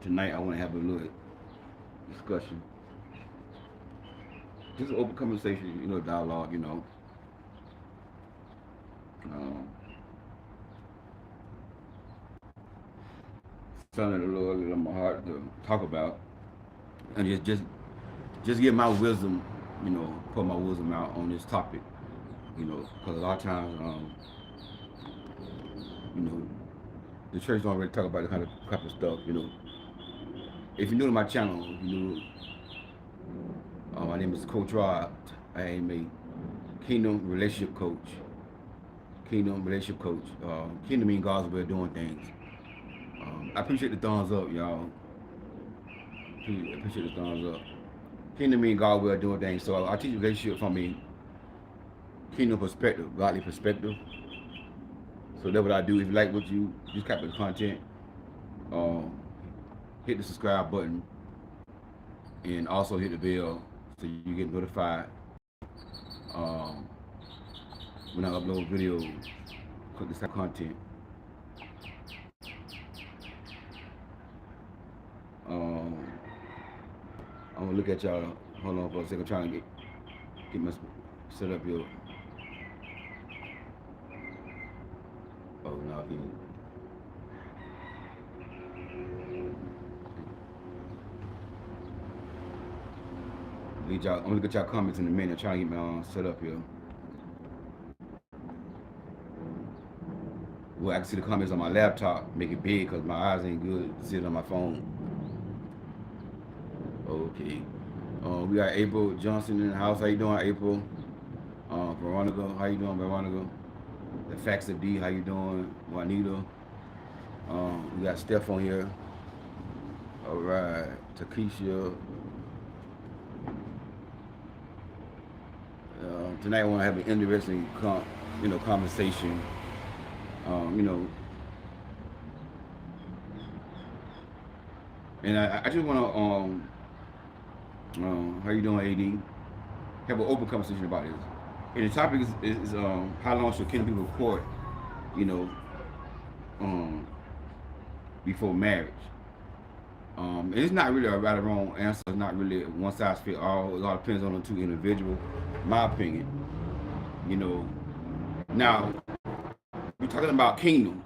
tonight I want to have a little discussion, just an open conversation, dialogue. Um, something a little on my heart to talk about, and just give my wisdom, put my wisdom out on this topic, because a lot of times, you know, the church don't really talk about the kind of stuff. If you're new to my channel, my name is Coach Rod. I am a Kingdom relationship coach. Kingdom relationship coach. Kingdom means God's way of doing things. I appreciate the thumbs up, y'all. Appreciate the thumbs up. Kingdom means God's way of doing things. So I teach relationship from a kingdom perspective, godly perspective. So that's what I do. If you like what you just copy the content, um, hit the subscribe button and also hit the bell so you get notified um, when I upload videos, this type of content. Um, I'm gonna look at y'all. Hold on for a second. I'm trying to get my set up here. Oh no, he. Lead y'all. I'm gonna look at y'all comments in a minute. Trying to get my set up here. Well, I can see the comments on my laptop. Make it big because my eyes ain't good. See it on my phone. Okay. We got April Johnson in the house. How you doing, April? Veronica, how you doing, Veronica? The Facts of D, how you doing, Juanita? We got Steph on here. All right, Takesha. Tonight I want to have an interesting, conversation. You know, and I just want to, how you doing, AD? Have an open conversation about this. And the topic is how long should kingdom people court, you know, um, before marriage. And it's not really a right or wrong answer. It's not really one size fit all. It all depends on the two individuals. My opinion, you know. Now we're talking about kingdom,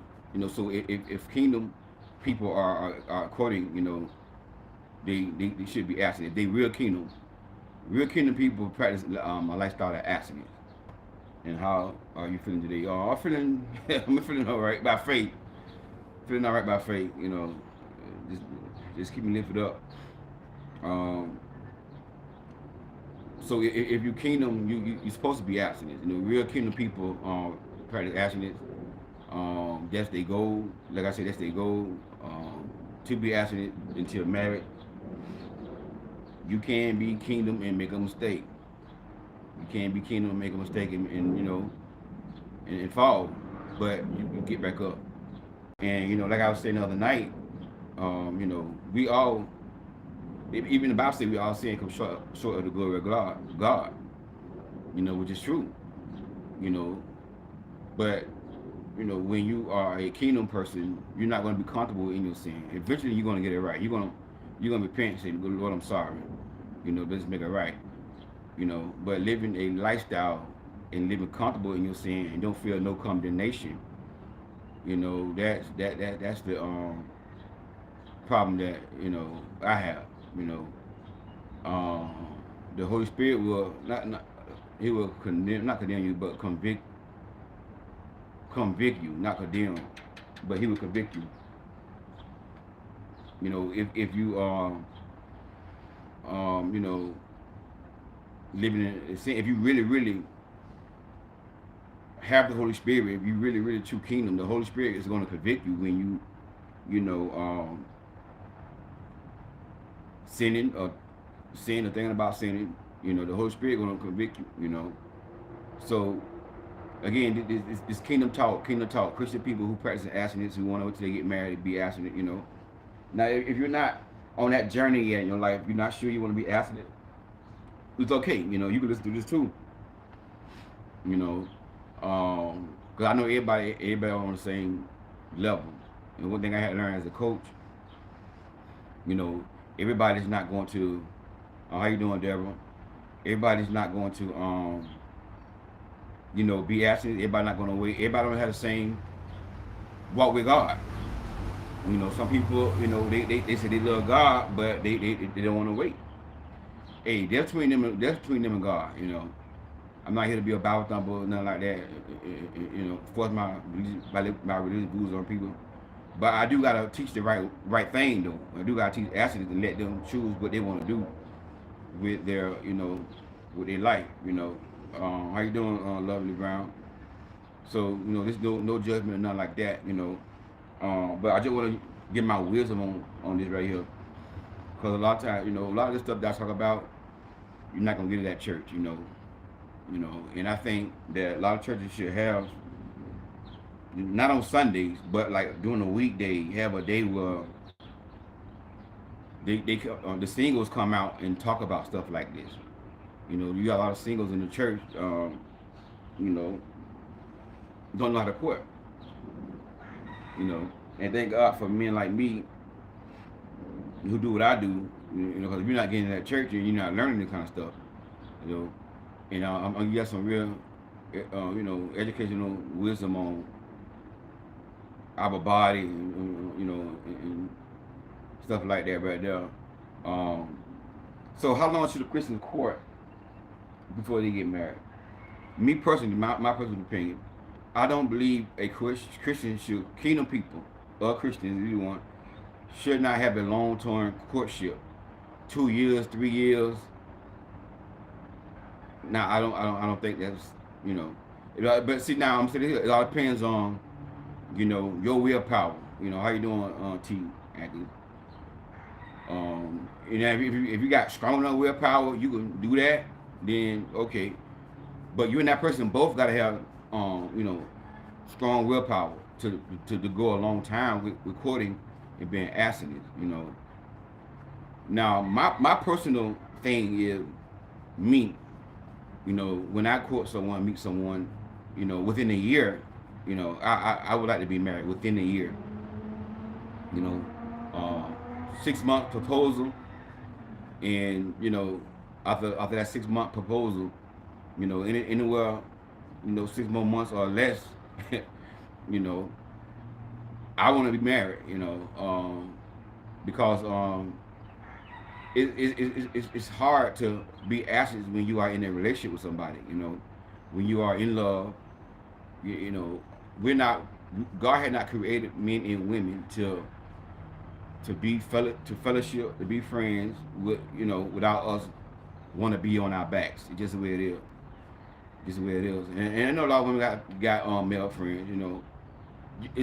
So if kingdom people are courting, they should be asking. If they real kingdom people practice a lifestyle of abstinence. And how are you feeling today? Oh, I'm feeling, I'm feeling all right by faith. Feeling all right by faith, Just, just keep me lifted up. Um, so if you kingdom, you're supposed to be abstinent. Real kingdom people practice abstinence. That's their goal. Like I said, that's their goal. To be abstinent until married. You can be kingdom and make a mistake. You can't be kingdom and make a mistake and fall, but you get back up. And like I was saying the other night, we all, even the Bible says we all sin come short of the glory of God. Which is true. You know, but when you are a kingdom person, you're not going to be comfortable in your sin. Eventually, you're going to get it right. You're gonna repent and say, Lord, I'm sorry. Let's make it right. But living a lifestyle and living comfortable in your sin and don't feel no condemnation, that's the problem that I have. Um, the Holy Spirit will not he will condemn, not condemn you, but convict you, not condemn, but he will convict you. If you are living in sin, if you really have the Holy Spirit, if you really true kingdom, the Holy Spirit is going to convict you when sinning or sin or thinking about sinning. The Holy Spirit is going to convict you. So again, this kingdom talk, Christian people who practice abstinence, who want to, until they get married, be abstinent. Now, if you're not on that journey yet in your life, you're not sure you want to be abstinent, it's okay. You can listen to this too. Because I know everybody on the same level. And one thing I had to learn as a coach, You know, everybody's not going to. How you doing, Deborah? Everybody's not going to be absent. Everybody not going to wait. Everybody don't have the same walk with God. Some people, they say they love God, but they don't want to wait. Hey, that's between them and God. I'm not here to be a Bible thumper or nothing like that. Force my religious views on people. But I do gotta teach the right thing though. I do gotta teach athletes and let them choose what they want to do with their with their life. How you doing, Lovely Brown? So there's no judgment or nothing like that. But I just want to get my wisdom on this right here, because a lot of times a lot of this stuff that I talk about, you're not gonna get it at church. And I think that a lot of churches should have, not on Sundays, but like during the weekday, have a day where the singles come out and talk about stuff like this. You got a lot of singles in the church, you know, don't know how to court. And thank God for men like me who do what I do. Because if you're not getting to that church and you're not learning this kind of stuff, you know, you got some real, educational wisdom on our body, and stuff like that right there. Um, so how long should a Christian court before they get married? Me personally, my personal opinion, I don't believe a Christian should, kingdom people or Christians, if you want, should not have a long-term courtship. 2 years, 3 years. Now I don't think that's you know. But see, now I'm saying it all depends on your willpower. How you doing, T. Anthony? If you got strong enough willpower, you can do that. Then okay, but you and that person both got to have strong willpower to go a long time with recording and being abstinent. Now my personal thing is me. When I court someone, meet someone, within a year, I would like to be married within a year. You know, uh, 6 month proposal, and after that 6 month proposal, anywhere, 6 more months or less, you know, I want to be married. Because it's hard to be absent when you are in a relationship with somebody. When you are in love, we're not. God had not created men and women to be to fellowship, to be friends with, without us want to be on our backs. It's just the way it is. Just the way it is. And I know a lot of women got male friends.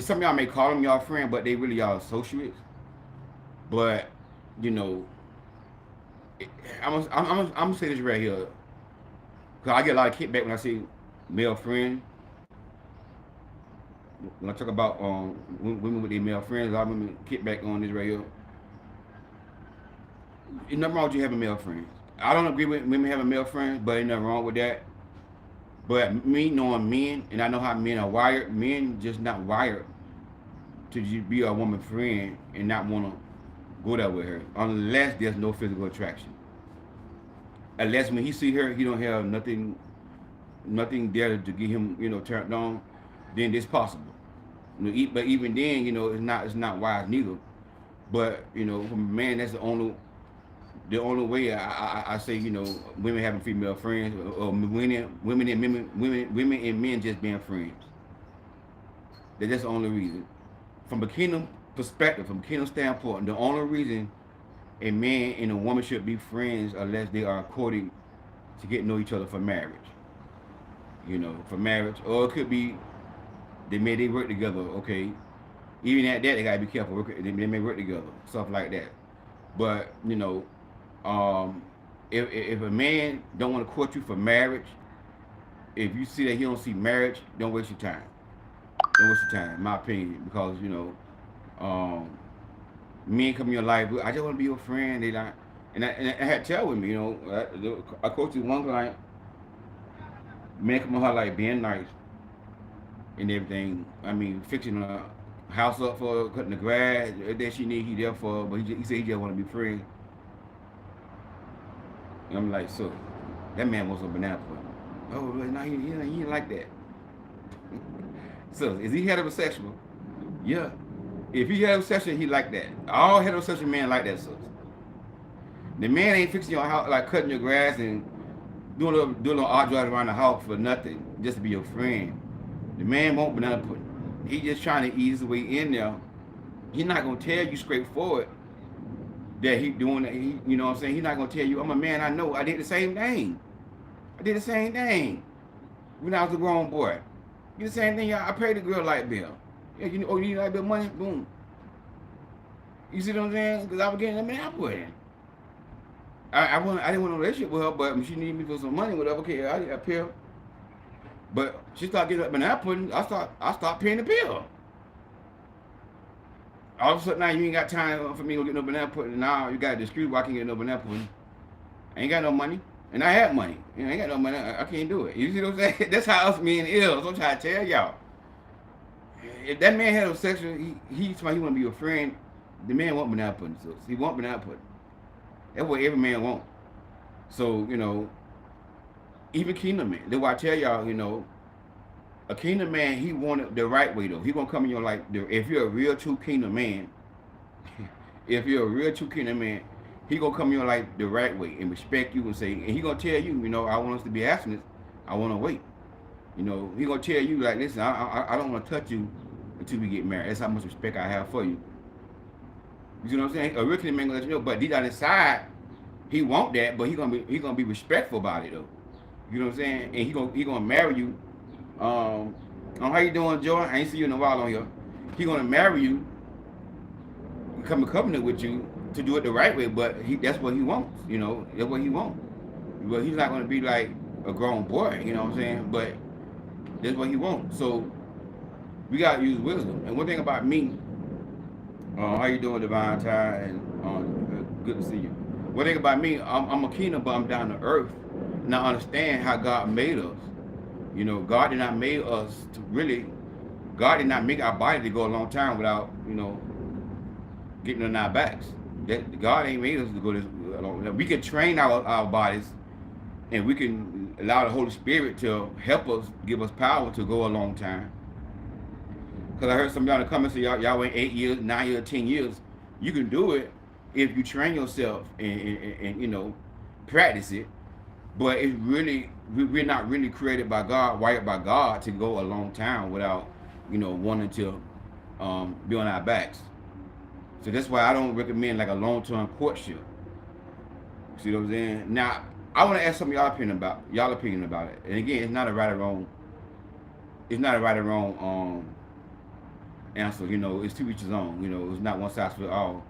Some of y'all may call them y'all friend, but they really y'all associates. But you know, I'm gonna say this right here, cause I get a lot of kickback when I say male friend. When I talk about women with their male friends, a lot of women kickback on this right here. There's nothing wrong with you having male friends. I don't agree with women having male friends, but ain't nothing wrong with that. But me knowing men, and I know how men are wired, men just not wired to just be a woman friend and not want to go there with her, unless there's no physical attraction. Unless when he see her, he don't have nothing there to get him, turned on, then it's possible. But even then, it's not wise neither. But from a man, that's the only way I say, women having female friends, or women and men just being friends. That's the only reason. From a kingdom perspective, from a kingdom standpoint, the only reason a man and a woman should be friends unless they are courting to get to know each other for marriage. For marriage, or it could be they work together. Okay, even at that they gotta be careful. They may work together, stuff like that. But um, if a man don't want to court you for marriage, if you see that he don't see marriage, don't waste your time. Don't waste your time, in my opinion, because um, men come in your life. I just want to be your friend. They like, and I had to tell with me, I coached one client. Men come on her like being nice and everything. I mean, fixing her house up for her, cutting the grass, everything she need, he there for her, but he said he just want to be friends. And I'm like, so, that man wants some banana pudding. Oh, no, he ain't like that. So, is he heterosexual? Yeah. If he heterosexual, he like that. All heterosexual men like that, so. The man ain't fixing your house, like cutting your grass and doing a little art drive around the house for nothing, just to be your friend. The man won't banana pudding. He just trying to ease his way in there. He's not gonna tell you straightforward that he doing that. You know what I'm saying? He's not gonna tell you, I'm a man. I know. I did the same thing. I did the same thing when I was a grown boy. Did the same thing. I paid the girl light bill. Yeah, you need light bill money? Boom. You see what I'm saying? Because I was getting a banana pudding. I didn't want a relationship with her, but she needed me for some money, whatever. Okay, I got a pill. But she started getting up banana pudding. I start paying the bill. All of a sudden now you ain't got time for me to get no banana pudding. Now you got a dispute why I can't get no banana pudding. I ain't got no money. And I had money. I ain't got no money. I can't do it. You see what I'm saying? That's how us men is. I'm trying to tell y'all. If that man had a sexual, he want to be a friend. The man want banana pudding. So he want banana pudding. That's what every man want. So, even Kingdom man. That's why I tell y'all, a Kingdom man, he want it the right way though. He gonna come in your life. If you're a real true Kingdom man, if you're a real true Kingdom man, he gonna come in your life the right way and respect you and say, and he gonna tell you, I want us to be abstinent. I want to wait. He gonna tell you like, listen, I don't want to touch you until we get married. That's how much respect I have for you. You see what I'm saying? A real Kingdom man gonna let you know, but deep down inside, he want that, but he gonna be respectful about it though. You know what I'm saying? And he gonna marry you. How you doing, Joy? I ain't see you in a while on here. He gonna marry you, come a covenant with you to do it the right way, but that's what he wants. That's what he wants. But he's not gonna be like a grown boy. You know what I'm saying? But that's what he wants. So we gotta use wisdom. And one thing about me, how you doing, Divine Ty? And good to see you. One thing about me, I'm a Kingdom, but I'm down to earth, and I understand how God made us. God did not make us to really. God did not make our body to go a long time without, getting on our backs. God ain't made us to go this long. We can train our bodies, and we can allow the Holy Spirit to help us, give us power to go a long time. Because I heard some of y'all in the comments say y'all went 8 years, 9 years, 10 years. You can do it if you train yourself and practice it. But it's really, we're not really created by God, wired by God to go a long time without, wanting to be on our backs. So that's why I don't recommend like a long-term courtship. See what I'm saying? Now, I want to ask some of y'all opinion about it. And again, it's not a right or wrong. It's not a right or wrong answer. It's to each his own. It's not one size fits all.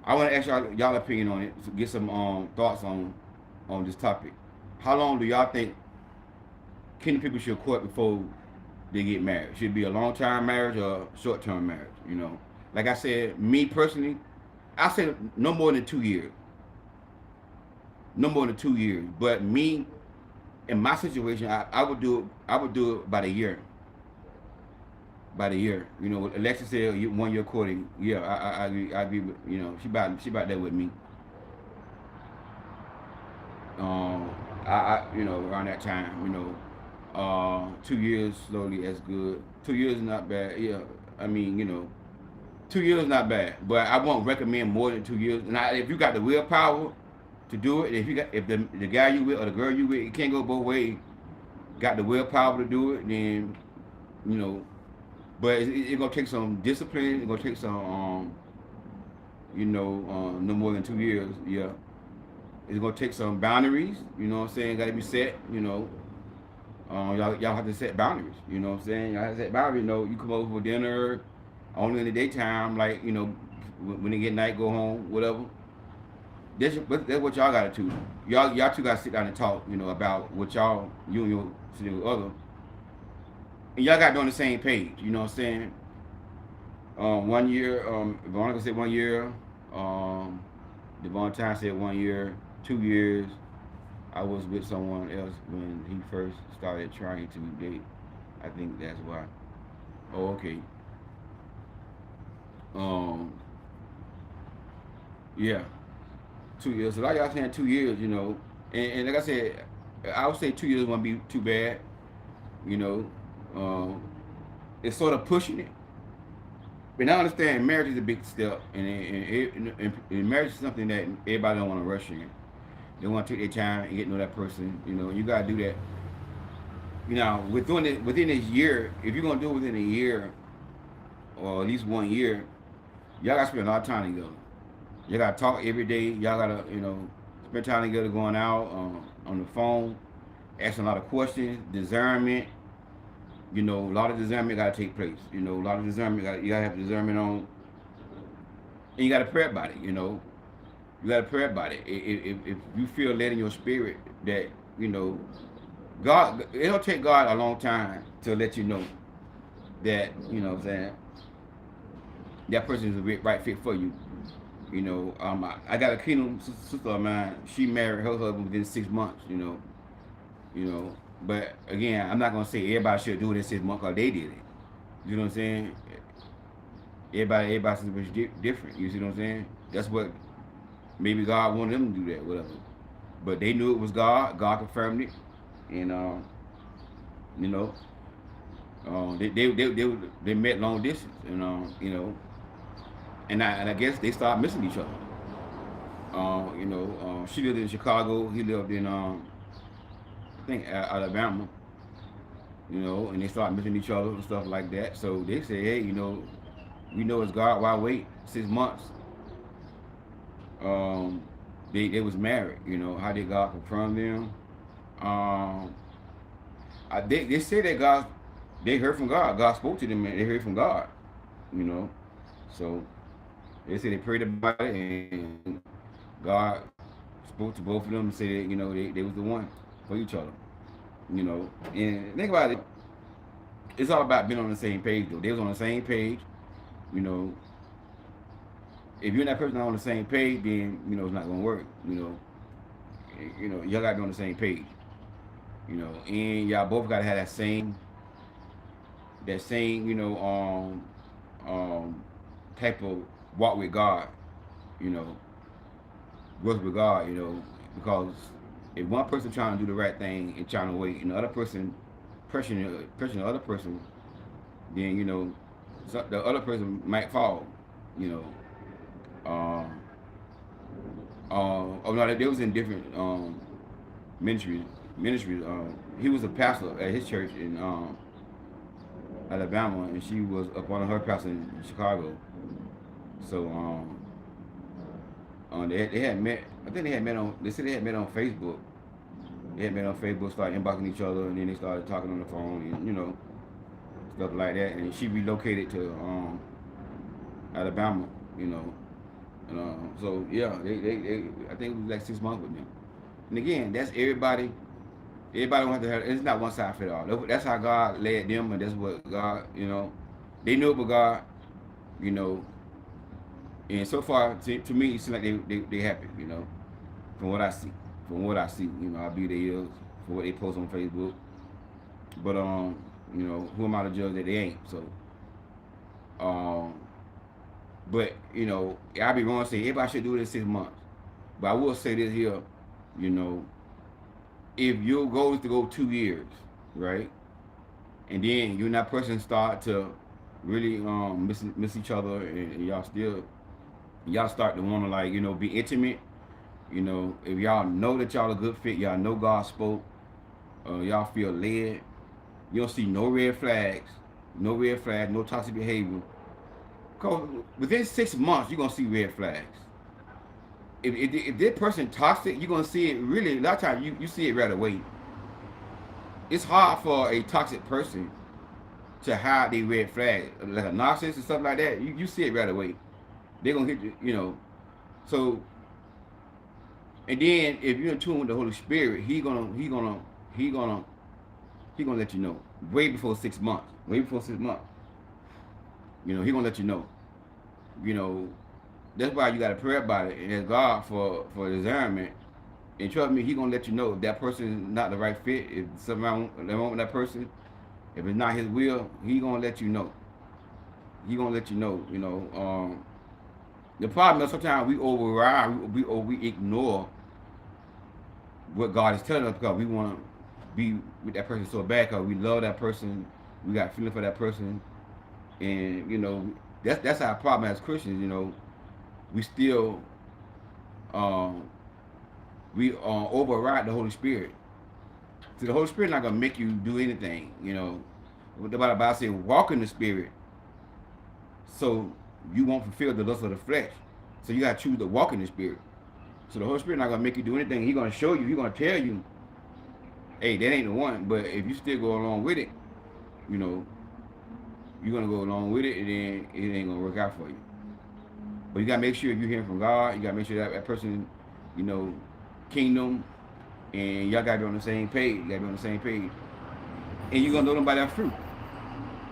I want to ask y'all opinion on it to get some thoughts on this topic. How long do y'all think Kingdom people should court before they get married? Should it be a long-term marriage or a short-term marriage? Like I said, me personally, I say no more than 2 years. No more than 2 years. But me, in my situation, I would do it by the year. By the year, Alexa said 1 year courting. Yeah, I agree with she about that with me. Around that time, 2 years slowly, that's good. 2 years is not bad. Yeah, 2 years is not bad, but I won't recommend more than 2 years. And if you got the willpower to do it, if the guy you with or the girl you with, it can't go both ways. Got the willpower to do it, then But it's gonna take some discipline. It's gonna take some no more than 2 years. Yeah. It's gonna take some boundaries, what I'm saying? Gotta be set, y'all have to set boundaries, what I'm saying? Y'all have to set boundaries, you come over for dinner only in the daytime, like, when they get night, go home, whatever. That's what y'all gotta do. Y'all two gotta sit down and talk, about what you and your significant other. And y'all got to be on the same page, you know what I'm saying? 1 year, Veronica said 1 year, Devon Time said 1 year, 2 years. I was with someone else when he first started trying to date. I think that's why. Oh, okay. Um, yeah, 2 years. So like y'all saying 2 years, and like I said, I would say 2 years won't be too bad. You know, um, it's sort of pushing it. But I understand marriage is a big step, and marriage is something that everybody don't want to rush in. They want to take their time and get to know that person. You gotta do that. Within this year, if you're gonna do it within a year or at least 1 year, y'all gotta spend a lot of time together. You gotta talk every day. Y'all gotta, spend time together, going out on the phone, asking a lot of questions, discernment. A lot of discernment gotta take place. A lot of discernment. You gotta have discernment on, and you gotta pray about it. You gotta pray about it. If you feel led in your spirit that you know God, it'll take God a long time to let you know that what I'm saying, that person is the right fit for you. I got a kingdom sister of mine. She married her husband within 6 months. You know. But again, I'm not gonna say everybody should do it in 6 months because they did it. You know what I'm saying? Everybody's situation different. You see what I'm saying? That's what maybe God wanted them to do that, whatever. But they knew it was God. God confirmed it, and you know, they met long distance, and and I guess they started missing each other. She lived in Chicago. He lived in I think Alabama. And they started missing each other and stuff like that. So they say, hey, we know it's God. Why wait 6 months? They was married. How did God confirm them? They say that they heard from God. God spoke to them and they heard from God. You know, so they say they prayed about it and God spoke to both of them and said that they was the one for each other. And think about it. It's all about being on the same page though. They was on the same page. You know, if you and that person not on the same page, then it's not gonna work. Y'all gotta be on the same page. And y'all both gotta have that same type of walk with God. You know, work with God. Because if one person trying to do the right thing and trying to wait, and the other person pressuring the other person, then the other person might fall. You know. Oh no, they was in different ministries. Ministries. He was a pastor at his church in Alabama, and she was up on her pastor in Chicago. So they had met. I think they had met on. They said they had met on Facebook. They had met on Facebook, started inboxing each other, and then they started talking on the phone, and stuff like that. And she relocated to Alabama. So yeah, they I think it was like 6 months with them. And again, that's everybody. Everybody don't have to have. It's not one size fit all. That's how God led them, and that's what God. They knew it was God. You know, and so far to me, it seems like they happy. From what I see. I be there for what they post on Facebook. But who am I to judge that they ain't? So but I be wrong to say everybody should do it in 6 months. But I will say this here, if your goal is to go 2 years, right, and then you and that person start to really miss each other, and y'all start to want to be intimate. If y'all know that y'all a good fit, y'all know God spoke, y'all feel led, you don't see no red flags, no toxic behavior. Cause within 6 months, you're gonna see red flags. If that person toxic, you're gonna see it really. A lot of times, you see it right away. It's hard for a toxic person to hide their red flag, like a narcissist and stuff like that. You see it right away. They're gonna hit you. So, and then if you're in tune with the Holy Spirit, he gonna let you know way before 6 months. Way before 6 months. He gonna let you know. That's why you gotta pray about it and ask God for discernment. And trust me, he gonna let you know if that person is not the right fit, if something wrong with that person, if it's not his will, he gonna let you know. He gonna let you know. The problem is sometimes we override, we ignore what God is telling us because we want to be with that person so bad because we love that person, we got feeling for that person, and that's our problem as Christians. We still um, we override the Holy Spirit. So the Holy Spirit not gonna make you do anything. What the Bible says, walk in the Spirit, so you won't fulfill the lust of the flesh. So you gotta choose to walk in the Spirit. So the Holy Spirit not gonna make you do anything. He gonna show you. He gonna tell you, hey, that ain't the one. But if you still go along with it, you know, you're gonna go along with it, and then it ain't gonna work out for you. But you gotta make sure if you're hearing from God, you gotta make sure that person, you know, kingdom, and y'all gotta be on the same page. You gotta be on the same page, and you're gonna know them by that fruit.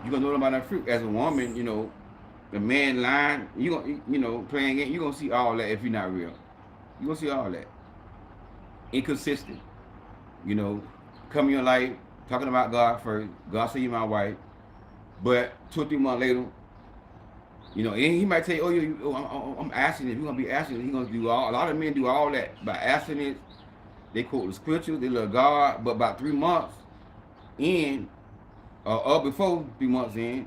You're gonna know them by that fruit. As a woman, the man lying, playing it, you're gonna see all that if you're not real. You're gonna see all that. Inconsistent, you know, come in your life talking about God first. God say you're my wife, but 2 or 3 months later, and he might tell you, I'm abstinent. You're gonna be abstinent. He's gonna do all. A lot of men do all that by abstinence. They quote the scriptures. They love God, but about 3 months in, or before 3 months in,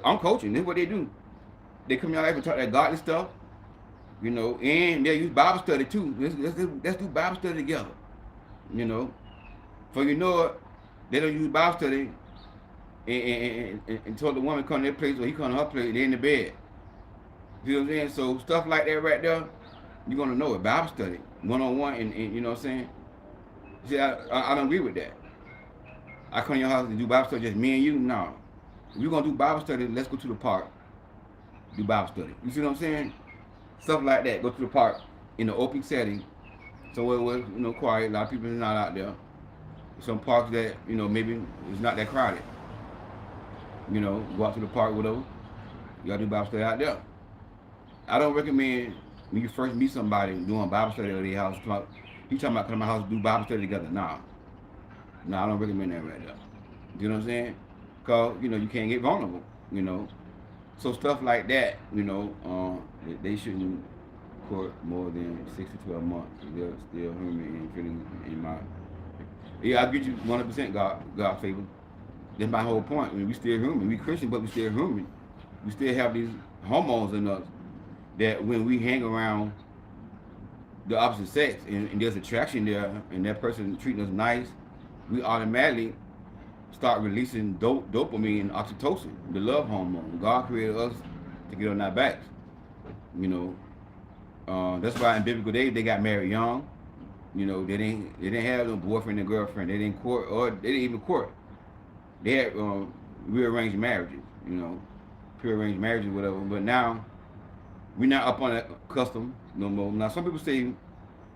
I'm coaching. This is what they do. They come in your life and talk that godly stuff, and they use Bible study too. Let's do Bible study together, For they don't use Bible study, and told the woman come to their place or he come to her place, they in the bed. You know what I'm saying? So stuff like that right there, you're gonna know it. Bible study, 1-on-1, and you know what I'm saying? See, I don't agree with that. I come to your house and do Bible study, just me and you. No, if you're gonna do Bible study, let's go to the park. Do Bible study. You see what I'm saying? Stuff like that. Go to the park in an open setting, somewhere where quiet. A lot of people are not out there. Some parks that maybe it's not that crowded. Go out to the park, whatever. You gotta do Bible study out there. I don't recommend when you first meet somebody doing Bible study at their house. He talking about coming to my house to do Bible study together. Nah, I don't recommend that right there. You know what I'm saying? Cause you can't get vulnerable. So stuff like that. They shouldn't court more than 6 to 12 months. They're still human and feeling in my. Yeah, I'll get you 100% God favor. That's my whole point. I mean, we still human. We Christian, but we still human. We still have these hormones in us that when we hang around the opposite sex and there's attraction there and that person treating us nice, we automatically start releasing dopamine and oxytocin, the love hormone. God created us to get on our backs. That's why in biblical days they got married young. They didn't have no boyfriend and girlfriend. They didn't court, or they didn't even court. They had rearranged marriages, prearranged marriages, whatever. But now we're not up on that custom no more. Now some people say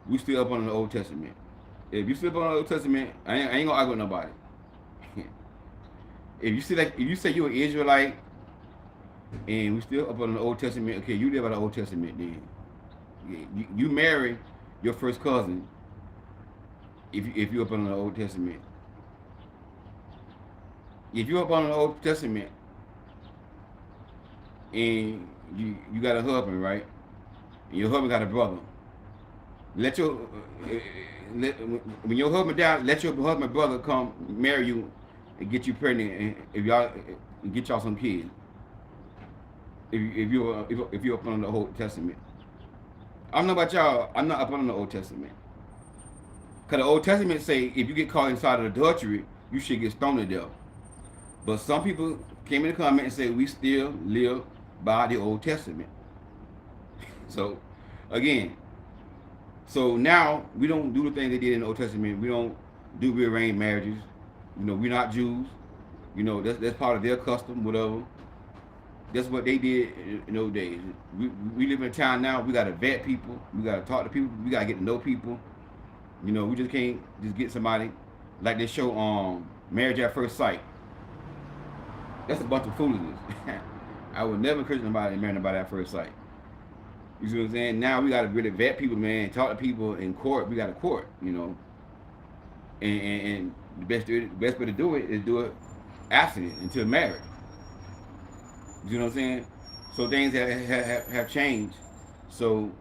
we still up on the Old Testament. If you still up on the Old Testament, I ain't gonna argue with nobody. If you say you're an Israelite and we still up on the Old Testament, okay, you live by the Old Testament then. You marry your first cousin if you're up on the Old Testament. If you're up on the Old Testament and you got a husband, right? And your husband got a brother. When your husband dies, let your husband brother come marry you and get you pregnant, and get y'all some kids. If you're up on the Old Testament, I don't know about y'all. I'm not up on the Old Testament. Cause the Old Testament say if you get caught inside of adultery, you should get stoned to death. But some people came in the comment and said we still live by the Old Testament. So, again, now we don't do the things they did in the Old Testament. We don't do rearranged marriages. We're not Jews. That's part of their custom, whatever. That's what they did in those days. We live in a town now. We gotta vet people. We gotta talk to people. We gotta get to know people. We just can't just get somebody like they show Marriage at First Sight. That's a bunch of foolishness. I would never encourage somebody to marry nobody at first sight. You see what I'm saying? Now we gotta really vet people, man. Talk to people in court. We gotta court, And the best way to do it is do it abstinent until marriage. You know what I'm saying? So things have changed. So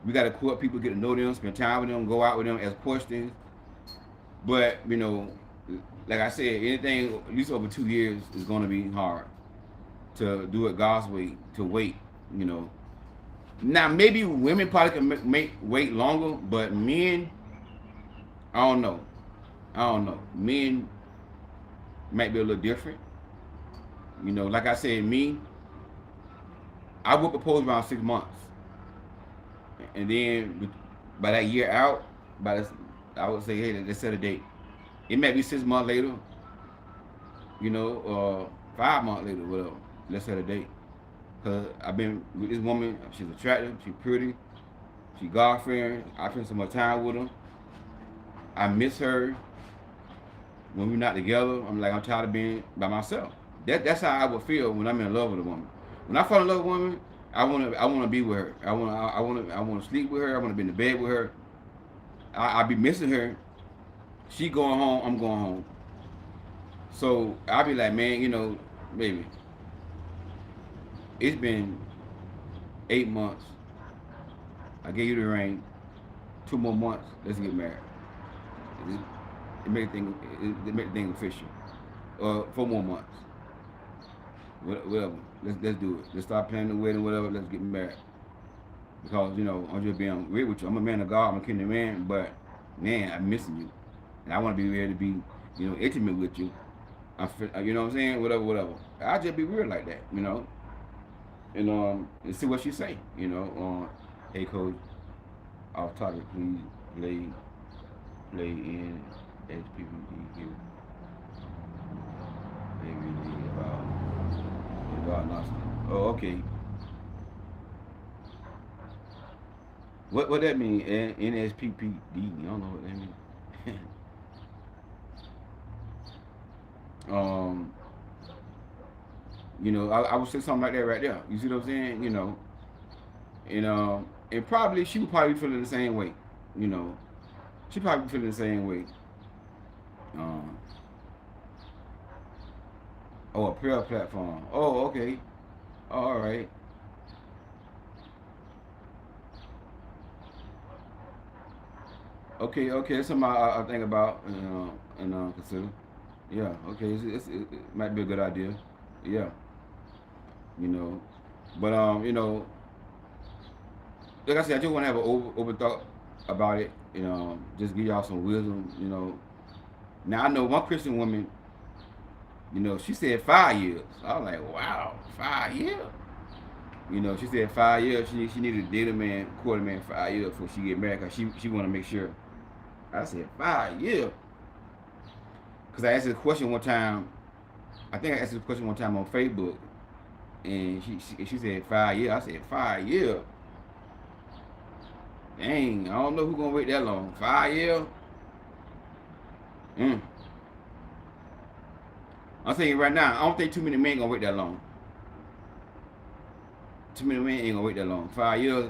we got to court people, get to know them, spend time with them, go out with them, ask questions. But like I said, anything at least over 2 years is going to be hard to do it God's way. To wait, you know. Now maybe women probably can make wait longer, but men, I don't know. I don't know. Men might be a little different. Like I said, me, I would propose around 6 months, and then by that year out, I would say, hey, let's set a date. It may be 6 months later, 5 months later, whatever. Let's set a date. Cause I've been with this woman. She's attractive. She's pretty. She God fearing. I spend so much time with her. I miss her. When we're not together, I'm tired of being by myself. That's how I would feel when I'm in love with a woman. When I fall in love with a woman, I wanna be with her. I wanna sleep with her. I wanna be in the bed with her. I be missing her. She going home. I'm going home. So I'll be like, man, baby, it's been 8 months. I gave you the ring. 2 more months. Let's get married. It make the thing official. 4 more months. Whatever. Let's do it. Let's start planning the wedding. Whatever. Let's get married. Because I'm just being real with you. I'm a man of God. I'm a kingdom man. But man, I'm missing you, and I want to be ready to be intimate with you. You know what I'm saying? Whatever. I just be real like that. And see what she say. Hey coach, off topic, please play in SPPD here. Maybe about Nostrum. Oh, okay. What that mean? NSPPD. I don't know what that mean. I would say something like that right there. You see what I'm saying? And probably she would probably be feeling the same way. She probably be feeling the same way. A prayer platform. Oh, okay. Oh, all right. Okay. That's something I think about and consider. Yeah. Okay. It might be a good idea. Yeah. You know, but like I said, I just want to have an over thought about it. Just give y'all some wisdom. Now I know one Christian woman. She said 5 years. I was like, wow, 5 years. She said 5 years. She needed to date a man, court a man 5 years before she get married. Cause she want to make sure. I said 5 years. Cause I asked this question one time. I think I asked this question one time on Facebook, and she said 5 years. I said 5 years. Dang, I don't know who's gonna wait that long. 5 years. I'm saying right now, I don't think too many men gonna wait that long. Too many men ain't gonna wait that long. 5 years,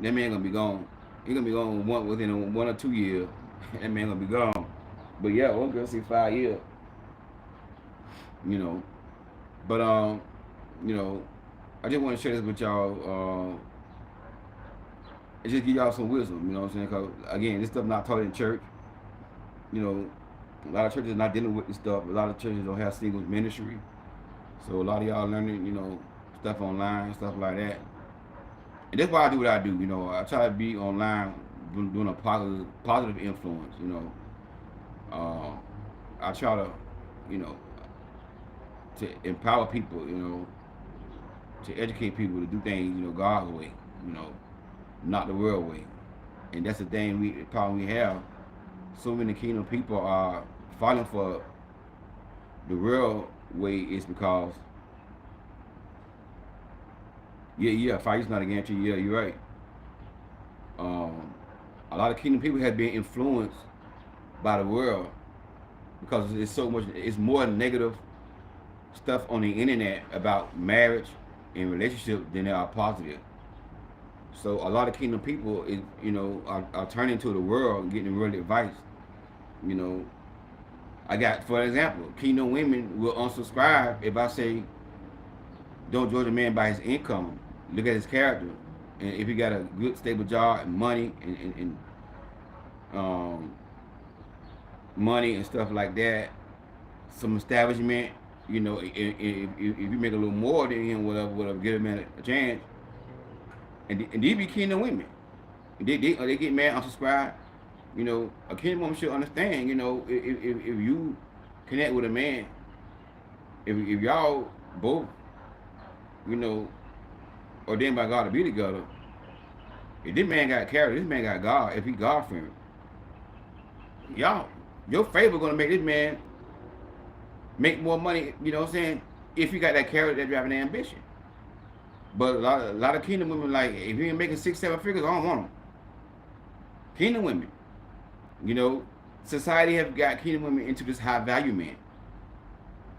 that man gonna be gone. He gonna be gone within 1 or 2 years. That man gonna be gone. But yeah, one girl say 5 years. But I just want to share this with y'all. And just give y'all some wisdom. You know what I'm saying? Cause again, this stuff not taught in church. A lot of churches are not dealing with this stuff. A lot of churches don't have singles ministry. So a lot of y'all learning, stuff online, stuff like that. And that's why I do what I do. I try to be online, doing a positive influence. I try to empower people. To educate people to do things, God's way. Not the world way. And that's the problem we have. So many kingdom people are fighting for the real way is because 5 years not a guarantee. Yeah, you're right. A lot of kingdom people have been influenced by the world because it's more negative stuff on the internet about marriage and relationship than there are positive. So a lot of kingdom people are turning to the world and getting real advice. I got, for example, kingdom women will unsubscribe if I say don't judge a man by his income. Look at his character, and if he got a good stable job and money and um, money and stuff like that, some establishment. You know, if you make a little more than him, whatever, give a man a chance. And these be kingdom women. They get mad, unsubscribe. You know, a kingdom woman should understand. You know, if you connect with a man, if y'all both, you know, ordained by God to be together, if this man got character, this man got God. If he God friendly, y'all, your favor gonna make this man make more money. You know what I'm saying? If you got that character, that driving ambition. But a lot of kingdom women, like, if you ain't making 6-7 figures, I don't want them. Kingdom women, you know, society have got kingdom women into this high value man.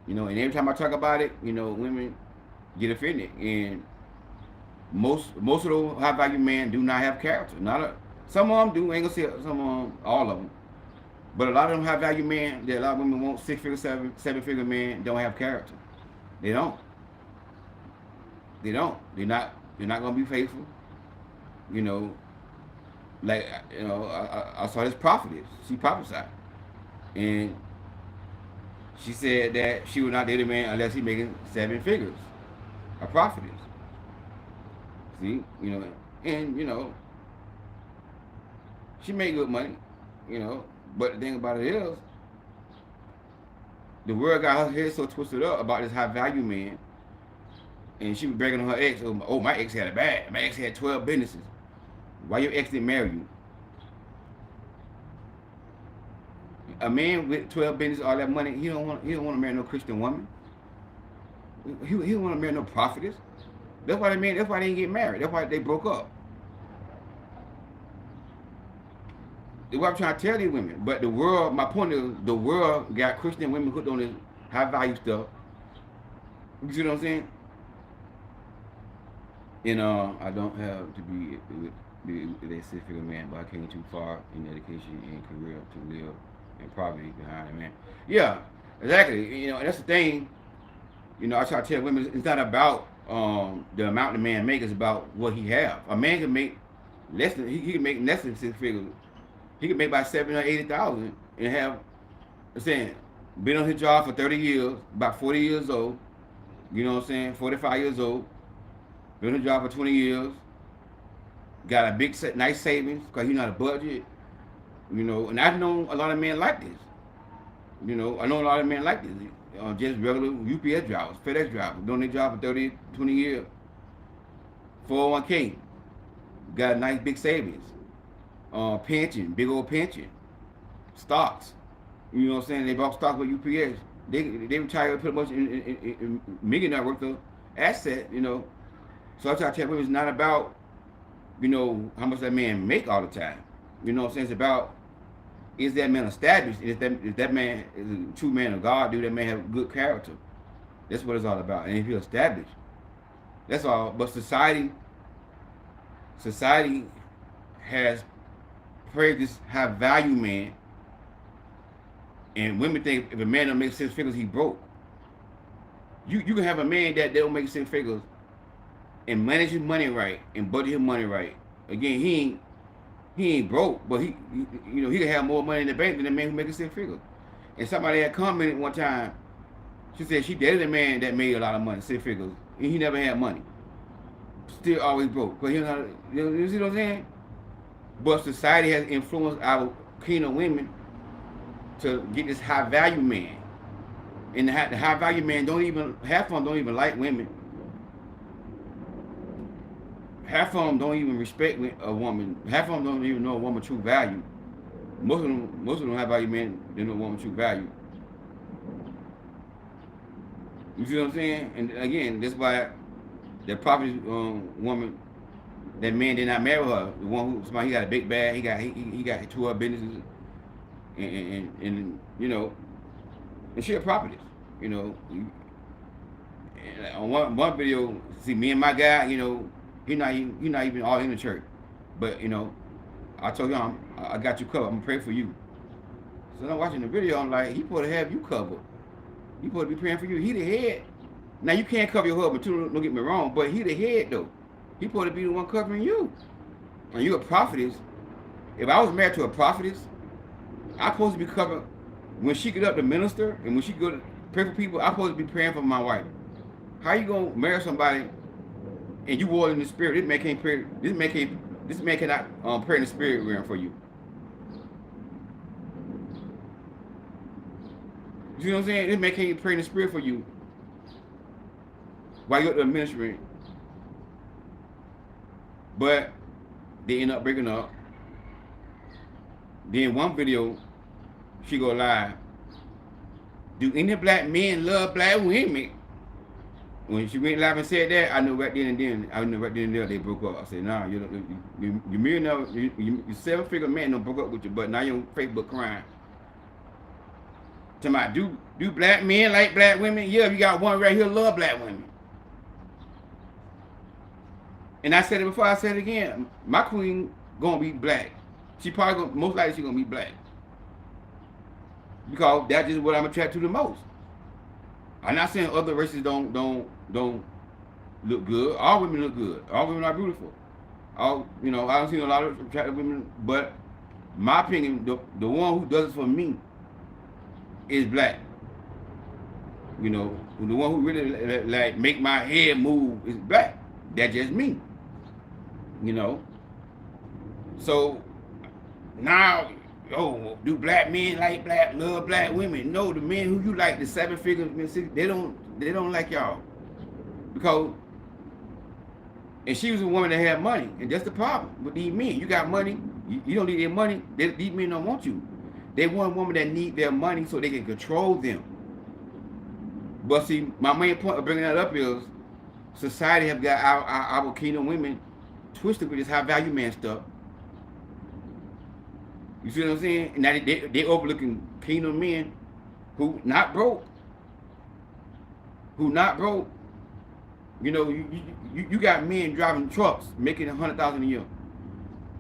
You know, and every time I talk about it, you know, women get offended. And most of those high value men do not have character. Some of them do. Ain't gonna say some of them, all of them. But a lot of them high value men that a lot of women want 6-figure, 7-figure men don't have character. They don't. They're not gonna be faithful. You know, like, you know, I saw this prophetess. She prophesied, and she said that she would not date a man unless he making 7 figures. A prophetess. See, you know, and you know, she made good money. You know, but the thing about it is, the world got her head so twisted up about this high value man. And she was bragging on her ex. Oh, my ex had it bad. My ex had 12 businesses. Why your ex didn't marry you? A man with 12 businesses, all that money, he don't want to marry no Christian woman. He don't want to marry no prophetess. That's why they didn't get married. That's why they broke up. That's what I'm trying to tell these women. But the world, my point is, the world got Christian women hooked on this high value stuff. You see what I'm saying? And I don't have to be a 6-figure man, but I came too far in education and career to live in poverty behind a man. Yeah, exactly. You know, and that's the thing. You know, I try to tell women, it's not about the amount the man makes, it's about what he have. A man can make less than he can make less than 6 figures. He can make about 70 or 80,000 and have, I'm saying, been on his job for 30 years, about 40 years old. You know what I'm saying? 45 years old. Been on the job for 20 years, got a big, nice savings, because you know how to budget, you know, and I've known a lot of men like this. You know, I know a lot of men like this, just regular UPS drivers, FedEx drivers, doing their job for 30, 20 years, 401k, got a nice big savings, pension, big old pension, stocks, you know what I'm saying, they bought stock with UPS, they retired pretty much in millionaire worth of asset, you know. So I try to tell women, it's not about, you know, how much that man make all the time. You know what I'm saying? It's about, is that man established? If that man is a true man of God, do that man have good character? That's what it's all about. And if you're established, that's all. But society has praised this high value man, and women think if a man don't make 6 figures, he broke. You can have a man that don't make 6 figures and manage his money right and budget his money right. Again, he ain't broke, but he you know, he can have more money in the bank than the man who makes 6 figures. And somebody had commented one time, she said she dated a man that made a lot of money, 6 figures, and he never had money. Still always broke. But you see what I'm saying? But society has influenced our kingdom women to get this high value man. And the high value man half of them don't even like women. Half of them don't even respect a woman. Half of them don't even know a woman's true value. Most of them high value men, they know a woman's true value. You see what I'm saying? And again, that's why the prophet woman, that man did not marry her. The one he got a big bag, he got 2 other businesses, and you know, and she a prophetess. You know, and on one video, see me and my guy, you know, he not even all in the church, but you know, I told him I got you covered. I'm gonna pray for you. So I'm watching the video. I'm like, he supposed to have you covered. He supposed to be praying for you. He the head. Now you can't cover your husband too. Don't get me wrong, but he the head though. He supposed to be the one covering you. And you a prophetess. If I was married to a prophetess, I'm supposed to be covering. When she get up to minister and when she go to pray for people, I'm supposed to be praying for my wife. How you gonna marry somebody and you war in the spirit? This man can't pray. This man cannot pray in the spirit realm for you. You know what I'm saying? This man can't pray in the spirit for you while you're at the ministry. But they end up breaking up. Then one video, she go live. Do any black men love black women? When she went live and said that, I knew right then and there they broke up. I said, nah, you millionaire, you 7-figure man don't broke up with you, but now you're on Facebook crying. Tell me, do black men like black women? Yeah, you got one right here love black women. And I said it before, I said it again. My queen gonna be black. She probably most likely she gonna be black. Because that's just what I'm attracted to the most. I'm not saying other races don't look good. All women look good. All women are beautiful. I don't see a lot of attractive women, but my opinion, the one who does it for me is black. The one who really like make my head move is black. That's just me. So now, do black men like love black women? No, the men who you like, the 7-figure men, they don't like y'all. Because, and she was a woman that had money, and that's the problem with these men. You got money, you don't need their money. These men don't want you. They want a woman that need their money so they can control them. But see, my main point of bringing that up is society have got our kingdom women twisted with this high value man stuff. You see what I'm saying? And now they overlooking kingdom men who not broke. You got men driving trucks making $100,000 a year.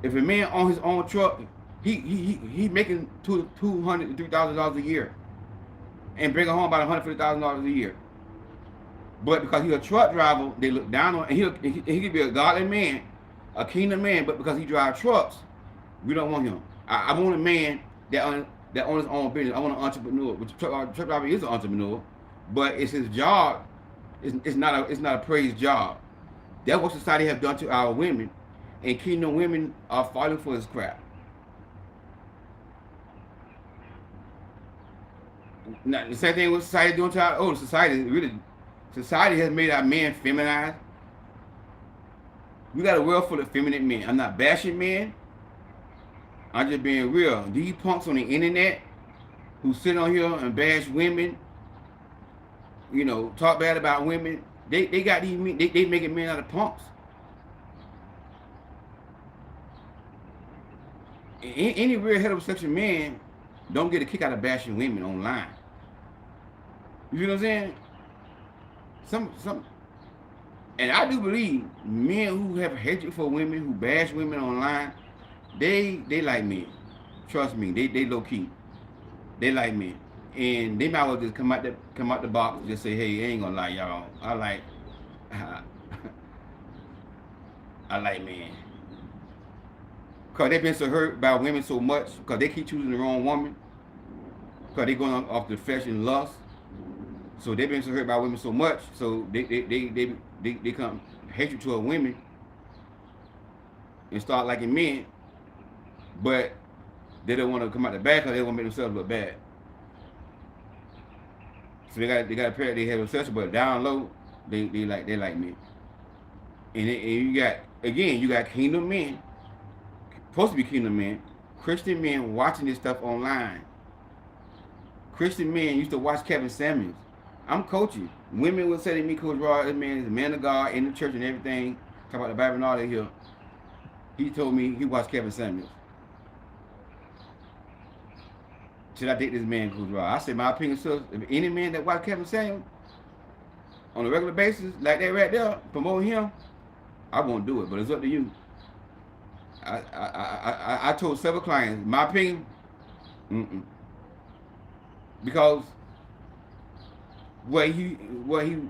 If a man on his own truck, he making $200,000 to $3,000 a year, and bring home about $150,000 a year. But because he's a truck driver, they look down on, and he could be a godly man, a kingdom man, but because he drives trucks, we don't want him. I want a man that owns his own business. I want an entrepreneur. Which truck driver is an entrepreneur, but it's his job. It's not a praised job. That's what society has done to our women, and kingdom women are falling for this crap. Now, the same thing with society doing to our society has made our men feminized. We got a world full of feminine men. I'm not bashing men. I'm just being real. These punks on the internet who sit on here and bash women, talk bad about women, they got these men, they making men out of punks. Any real heterosexual man don't get a kick out of bashing women online. You know what I'm saying? And I do believe men who have hatred for women, who bash women online, they like men. Trust me, they low key. They like men. And they might well just come out the box and just say, hey, I ain't gonna lie, y'all. I like men. Cause they've been so hurt by women so much, cause they keep choosing the wrong woman. Cause they going off the flesh and lust. So they've been so hurt by women so much, so they come hatred to a women and start liking men, but they don't want to come out the back because they want to make themselves look bad. So they got a pair they have obsession, but down low they like men. And you got kingdom men, supposed to be kingdom men, Christian men watching this stuff online. Christian men used to watch Kevin Samuels. I'm coaching. Women would say to me, Coach Rod, this man is a man of God in the church and everything. Talk about the Bible and all that here. He told me he watched Kevin Samuels. Should I date this man, Coach Rod? I said, my opinion, sir, if any man that watch Kevin Samuels on a regular basis, like that right there, promote him, I won't do it, but it's up to you. I told several clients, my opinion, because and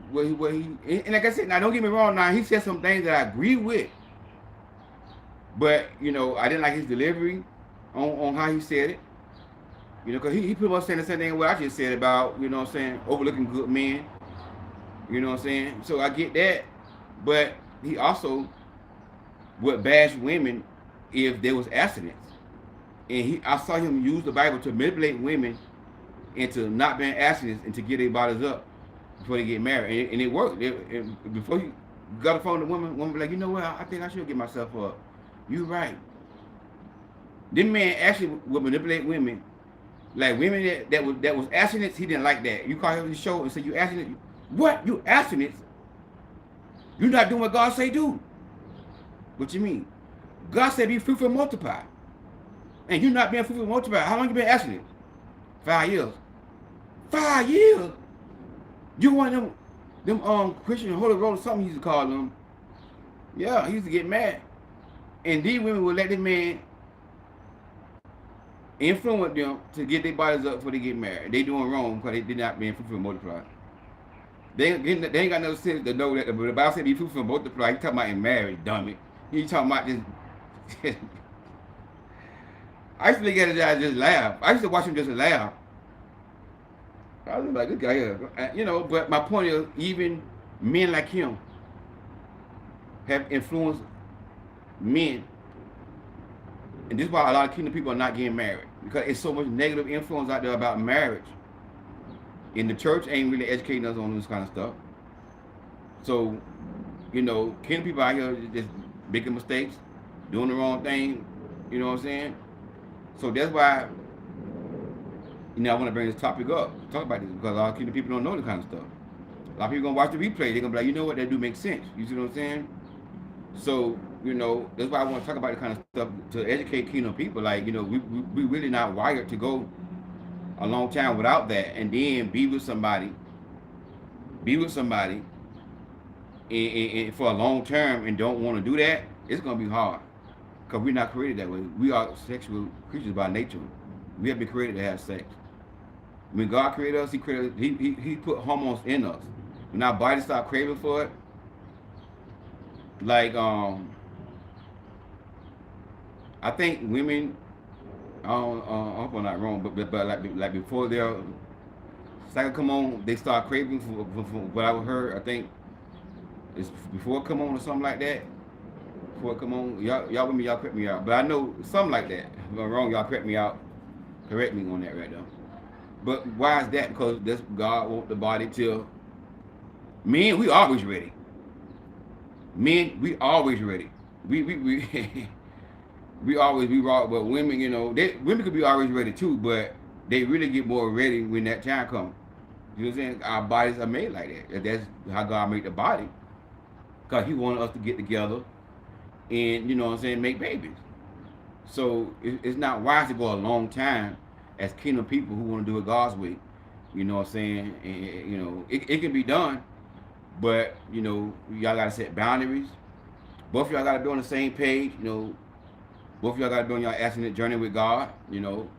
like I said, now don't get me wrong. Now he said some things that I agree with, but you know I didn't like his delivery on how he said it. You know, because he pretty much saying the same thing what I just said about, you know what I'm saying, overlooking good men. You know what I'm saying? So I get that. But he also would bash women if there was abstinence. And I saw him use the Bible to manipulate women into not being abstinent and to get their bodies up before they get married. And it worked. Before you got a phone to woman be like, you know what, I think I should get myself up. You right. This man actually would manipulate women. Like women that was abstinence, he didn't like that. You call him to the show and say you abstinent. What? You abstinence? You're not doing what God say do. What you mean? God said be fruitful and multiply. And you're not being fruitful and multiply. How long you been abstinent? 5 years. 5 years? You want them Christian Holy Roll or something he used to call them. Yeah, he used to get mad. And these women would let the man influence them to get their bodies up before they get married. They doing wrong because they did not being fruitful and multiply. They ain't got no sense to know that the Bible said be fruitful and multiply. He talking about in marriage, dummy. He talking about this. I used to look at it and just laugh. I used to watch him just laugh. I was like, this guy here. You know, but my point is, even men like him have influenced men. And this is why a lot of kingdom people are not getting married. Because it's so much negative influence out there about marriage. And the church ain't really educating us on this kind of stuff. So, you know, kingdom people out here just making mistakes, doing the wrong thing. You know what I'm saying? So that's why, you know, I want to bring this topic up, talk about this, because a lot of kingdom people don't know this kind of stuff. A lot of people gonna watch the replay. They're gonna be like, you know what, that do make sense. You see what I'm saying? So, you know, that's why I want to talk about this kind of stuff to educate kingdom people. Like, you know, we really not wired to go a long time without that, and then be with somebody and for a long term and don't want to do that. It's gonna be hard because we're not created that way. We are sexual creatures by nature. We have been created to have sex. When God created us, He put hormones in us. When our body start craving for it, like I think women, I hope I'm not wrong, but like before their cycle come on, they start craving for what I heard. I think it's before it come on or something like that. Before it come on, y'all with me, y'all correct me out. But I know something like that. If I'm wrong, y'all correct me out. Correct me on that right now. But why is that? Because that's God wants the body till men, we always ready. Men, we always ready. We we always be raw, but women, you know, women could be always ready too, but they really get more ready when that time comes. You know what I'm saying? Our bodies are made like that. That's how God made the body. Because He wanted us to get together and, you know what I'm saying, make babies. So it's not wise to go a long time as kingdom people who want to do it God's way. You know what I'm saying? And, you know, it can be done, but, you know, y'all got to set boundaries. Both of y'all got to be on the same page, you know. Both of y'all got to be on your abstinent journey with God, you know,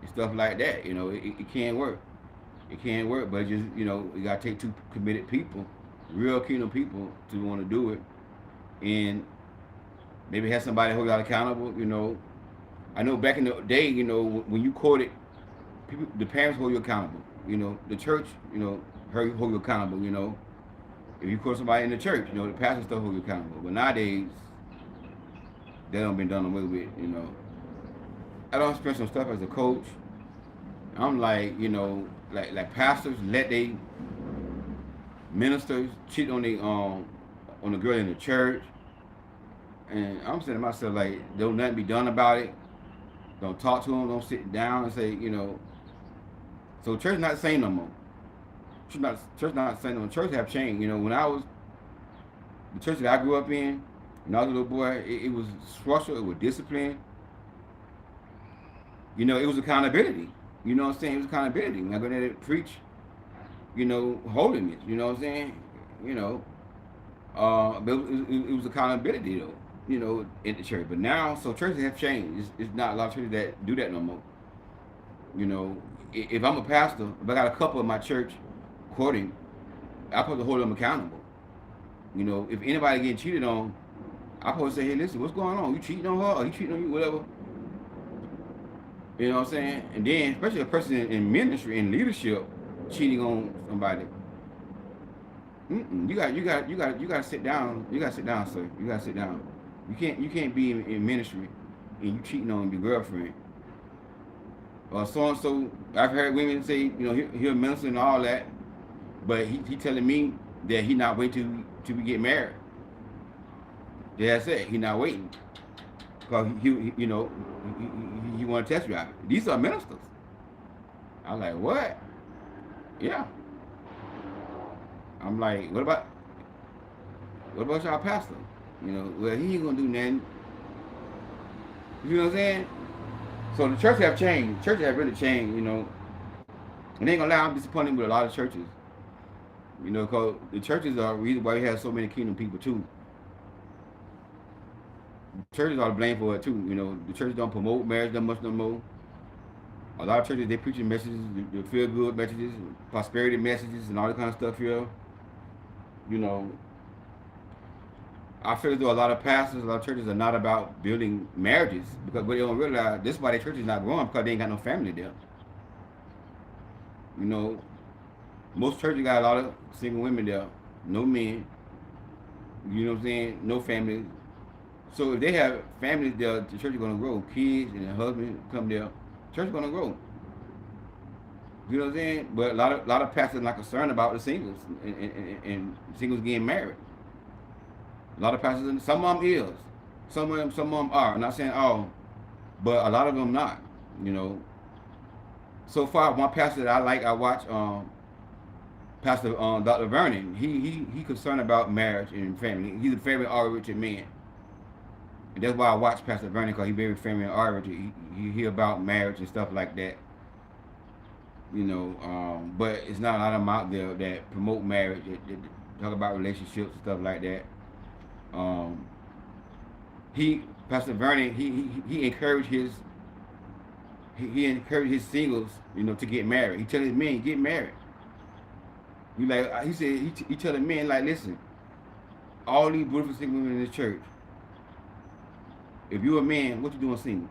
and stuff like that. You know, it can't work. It can't work, but just, you know, you got to take two committed people, real kingdom people, to want to do it. And maybe have somebody hold y'all accountable, you know. I know back in the day, you know, when you courted, people, the parents hold you accountable. You know, the church, you know, hold you accountable, you know. If you court somebody in the church, you know, the pastor still hold you accountable. But nowadays, that don't been done away with, you know. I don't experience some stuff as a coach. I'm like, you know, like pastors let they ministers cheat on the girl in the church. And I'm saying to myself, like, don't nothing be done about it. Don't talk to them, don't sit down and say, you know. So church not saying no more. Church not saying no more. Church have changed. You know, when I was, the church that I grew up in, when I was a little boy, it was structural, it was discipline. You know, it was accountability. You know what I'm saying? It was accountability. When I go there to preach, you know, holiness, you know what I'm saying? You know, but it was accountability though, you know, in the church. But now, so churches have changed. It's not a lot of churches that do that no more. You know, if I'm a pastor, if I got a couple of my church according. I'm supposed to hold them accountable. You know, if anybody getting cheated on, I'm supposed to say, hey, listen, what's going on? You cheating on her or you cheating on you, whatever. You know what I'm saying? And then, especially a person in ministry and leadership cheating on somebody. You got to sit down. You got to sit down, sir. You got to sit down. You can't be in ministry and you cheating on your girlfriend. Or so and so. I've heard women say, you know, he'll minister and all that, but he telling me that he not waiting till we get married. That's it. He not waiting because you know, he want to test drive it. These are ministers. I'm like, what? Yeah. I'm like, what about y'all pastor? You know, well, he ain't gonna do nothing. You know what I'm saying? So the church have changed. Church have really changed. You know, and ain't gonna lie, I'm disappointed with a lot of churches. You know, because the churches are the reason why we have so many kingdom people too. Churches are to blame for it too. You know, the churches don't promote marriage that much no more. A lot of churches, they preaching messages, the feel good messages, prosperity messages, and all that kind of stuff here. You know, I feel as though a lot of pastors, a lot of churches are not about building marriages because what they don't realize, this is why their church is not growing because they ain't got no family there. You know, most churches got a lot of single women there, no men. You know what I'm saying? No families. So if they have families there, the church is gonna grow. Kids and a husband come there, church is gonna grow. You know what I'm saying? But a lot of pastors are not concerned about the singles and singles getting married. A lot of pastors, some of them is, some of them are. I'm not saying all, but a lot of them not. You know. So far, one pastor that I watch, Pastor Dr. Vernon. He concerned about marriage and family. He's a very oriented man. And that's why I watch Pastor Vernon because he's very family oriented. He hear about marriage and stuff like that. You know, but it's not a lot of them out there that promote marriage, that talk about relationships and stuff like that. Pastor Vernon, he encouraged his singles, you know, to get married. He tell his men, get married. He said he tell the men, like, listen, all these beautiful single women in the church, if you're a man, what you doing single?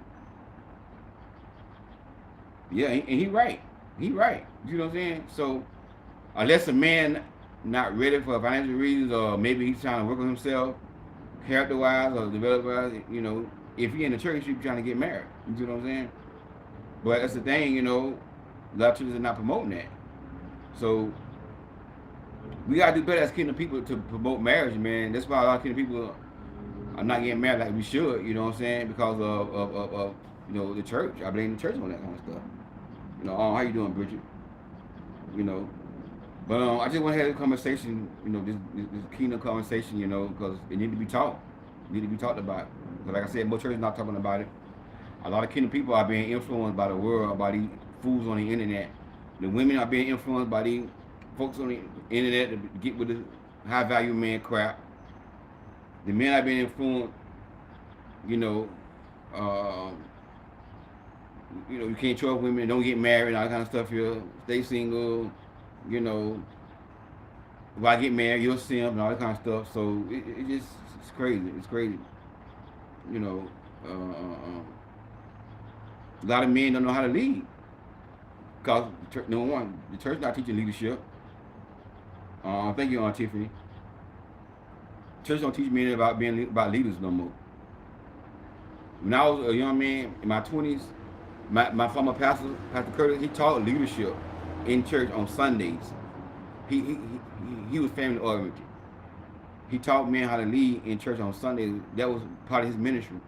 Yeah, and he right. He right. You know what I'm saying? So unless a man not ready for financial reasons, or maybe he's trying to work on himself, character-wise or develop-wise, you know, if he in the church, he's trying to get married. You know what I'm saying? But that's the thing, you know, a lot of churches are not promoting that. So we gotta do better as kingdom people to promote marriage, man. That's why a lot of kingdom people are not getting married like we should. You know what I'm saying? Because of you know, the church. I blame the church on that kind of stuff. You know, how you doing, Bridget? You know, but I just want to have this conversation. You know, this kingdom conversation. You know, because it need to be taught. It need to be talked about. Because like I said, most churches not talking about it. A lot of kingdom people are being influenced by the world, by these fools on the internet. The women are being influenced by these folks on the internet to get with the high value man crap. The men are being influenced, you know, you can't trust women, don't get married, all that kind of stuff here. Stay single, you know. If I get married, you're a simp and all that kind of stuff. So it's crazy. It's crazy. You know, a lot of men don't know how to lead. Because, number one, the church not teaching leadership. Thank you, Aunt Tiffany. Church don't teach men about being about leaders no more. When I was a young man in my 20s, my former pastor, Pastor Curtis, he taught leadership in church on Sundays. He was family oriented. He taught men how to lead in church on Sundays. That was part of his ministry.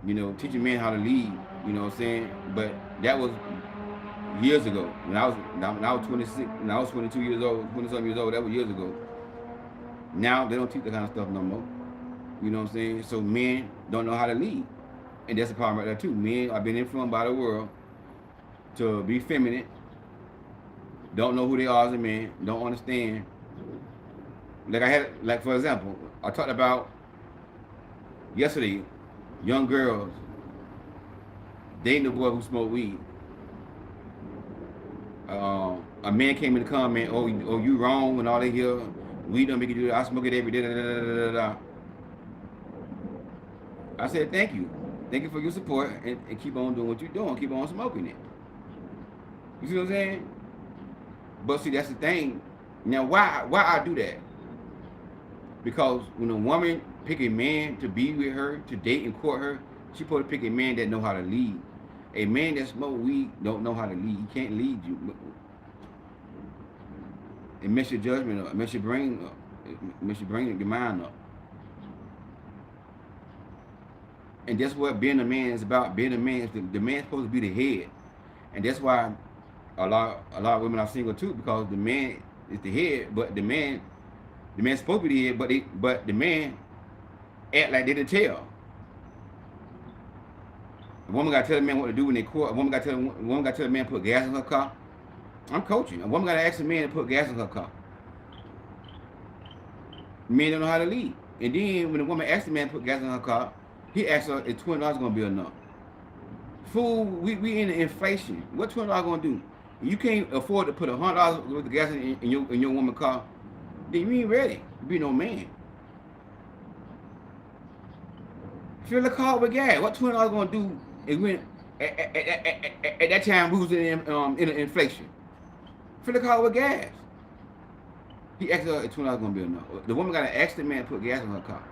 You know, teaching men how to lead. You know what I'm saying? But that was years ago. When I was 26, when I was 22 years old, 20-something years old, that was years ago. Now they don't teach that kind of stuff no more. You know what I'm saying? So men don't know how to lead. And that's the problem right there too. Men are being influenced by the world to be feminine, don't know who they are as a man, don't understand. Like for example, I talked about yesterday, young girls dating a boy who smoked weed. a man came in the comment, oh, you wrong and all that here. We don't make you do that. I smoke it every day. Da, da, da, da, da, da. I said, thank you. Thank you for your support and keep on doing what you're doing. Keep on smoking it. You see what I'm saying? But see, that's the thing. Now, why I do that? Because when a woman pick a man to be with her, to date and court her, she supposed to pick a man that know how to lead. A man that smoke weed don't know how to lead. He can't lead you. It mess your judgment up. It mess your brain up. It mess your brain, your mind up. And that's what being a man is about. Being a man is the man's supposed to be the head, and that's why a lot of women are single too, because the man is the head, but the man's supposed to be the head, but the man act like they the tail. A woman got to tell a man what to do when they court. A woman got to tell a man to put gas in her car. I'm coaching. A woman got to ask a man to put gas in her car. Men don't know how to lead. And then when a woman asks a man to put gas in her car, he asks her if $20 gonna be enough. Fool, we in the inflation. What $20 gonna do? You can't afford to put $100 worth of gas in your woman's car. Then you ain't ready to be no man. Fill the car with gas. What $20 gonna do is when at that time we was in inflation. Fill the car with gas. He asked her if $20 gonna be enough. The woman gotta ask the man to put gas in her car.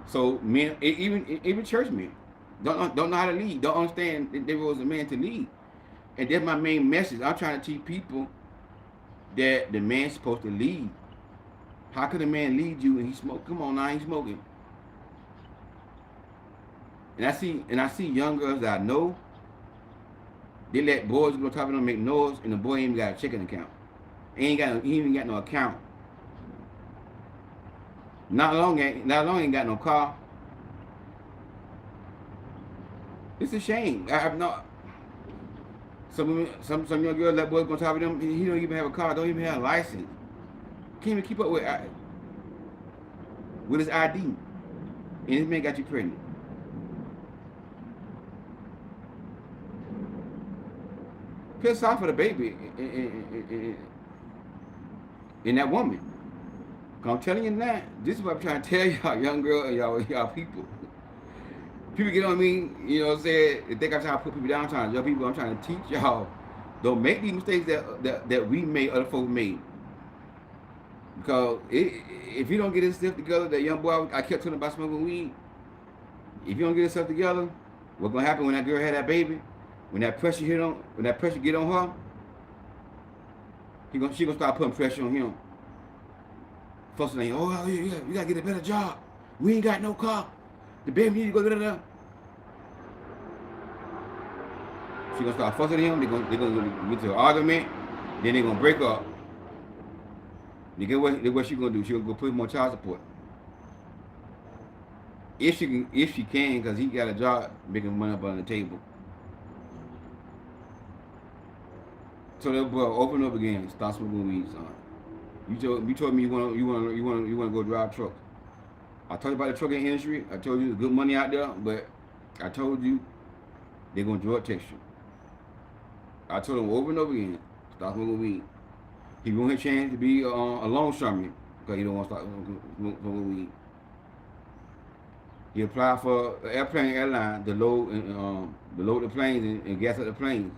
So men, even church men, don't know how to lead. Don't understand that there was a man to lead. And that's my main message. I'm trying to teach people that the man's supposed to lead. How could a man lead you and he smoke? Come on now, he's smoking. And I see young girls that I know, they let boys go top of them make noise, and the boy ain't even got a checking account. He ain't even got no account. Not long ain't got no car. It's a shame. I have not. Some young girls let boys go top of them. He don't even have a car. Don't even have a license. Can't even keep up with his ID. And this man got you pregnant. Feel sorry for the baby in that woman. I'm telling you now, this is what I'm trying to tell y'all, young girl and y'all people. People get on me, you know what I'm saying? They think I'm trying to put people down, I'm trying to young people, I'm trying to teach y'all. Don't make these mistakes that we made, other folks made. Because if you don't get himself together, that young boy I kept telling about smoking weed, if you don't get yourself together, what's gonna happen when that girl had that baby? When that pressure get on her, she gonna start putting pressure on him. Fussing at him, oh yeah, you gotta get a better job. We ain't got no car. The baby need to go da. She gonna start fussing at him. They're gonna get to an argument. Then they're gonna break up. You get what she gonna do? She gonna go put him on child support. If she can, because he got a job making money up on the table. So that boy open up again, start smoking weed, son. You told me you wanna go drive trucks. I told you about the trucking industry. I told you there's good money out there, but I told you they're gonna drug test you. I told him over and over again, stop smoking weed. He want his chance to be a longshoreman because he don't want to start smoking weed. He applied for an airline to load the planes and gas up the planes.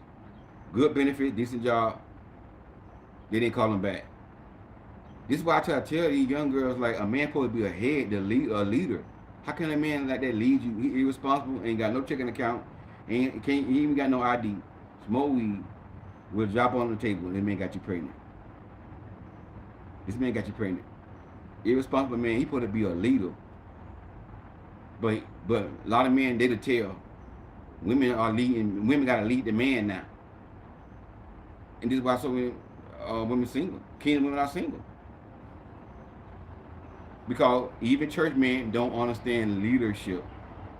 Good benefit, decent job. They didn't call him back. This is why I try to tell these young girls, like, a man supposed to be a head, a leader. How can a man like that lead you? He irresponsible, ain't got no checking account, he even got no ID. Smoke weed, will drop on the table, and this man got you pregnant. This man got you pregnant. Irresponsible man, he supposed to be a leader. But a lot of men, they the tail. Women are leading. Women gotta lead the man now. And this is why so many women single. Kingdom women are single. Because even church men don't understand leadership.